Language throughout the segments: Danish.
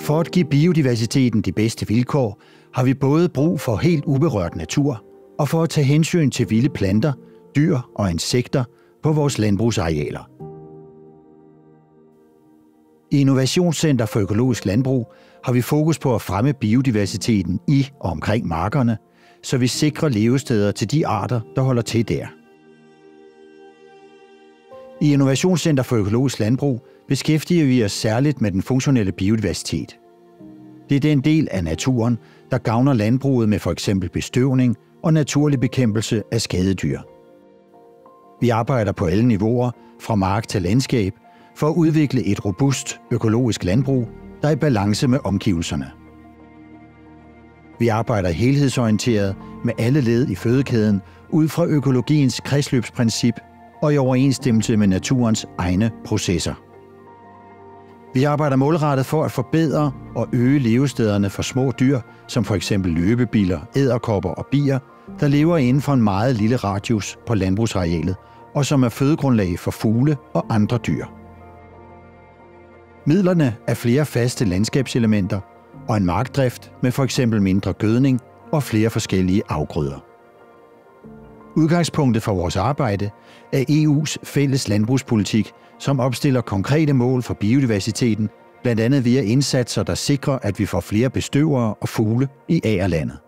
For at give biodiversiteten de bedste vilkår, har vi både brug for helt uberørt natur og for at tage hensyn til vilde planter, dyr og insekter på vores landbrugsarealer. I Innovationscenter for Økologisk Landbrug har vi fokus på at fremme biodiversiteten i og omkring markerne, så vi sikrer levesteder til de arter, der holder til der. I Innovationscenter for Økologisk Landbrug beskæftiger vi os særligt med den funktionelle biodiversitet. Det er den del af naturen, der gavner landbruget med f.eks. bestøvning og naturlig bekæmpelse af skadedyr. Vi arbejder på alle niveauer, fra mark til landskab, for at udvikle et robust økologisk landbrug, der er i balance med omgivelserne. Vi arbejder helhedsorienteret med alle led i fødekæden ud fra økologiens kredsløbsprincip og i overensstemmelse med naturens egne processer. Vi arbejder målrettet for at forbedre og øge levestederne for små dyr, som f.eks. løbebiller, edderkopper og bier, der lever inden for en meget lille radius på landbrugsarealet, og som er fødegrundlag for fugle og andre dyr. Midlerne er flere faste landskabselementer og en markdrift med f.eks. mindre gødning og flere forskellige afgrøder. Udgangspunktet for vores arbejde er EU's fælles landbrugspolitik, som opstiller konkrete mål for biodiversiteten, blandt andet via indsatser, der sikrer, at vi får flere bestøvere og fugle i agerlandet.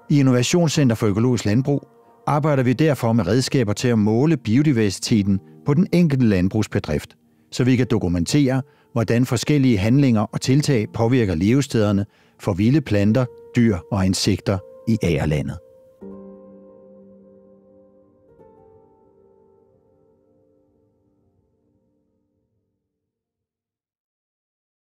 I Innovationscenter for Økologisk Landbrug arbejder vi derfor med redskaber til at måle biodiversiteten på den enkelte landbrugsbedrift, så vi kan dokumentere, hvordan forskellige handlinger og tiltag påvirker levestederne for vilde planter, dyr og insekter i agerlandet.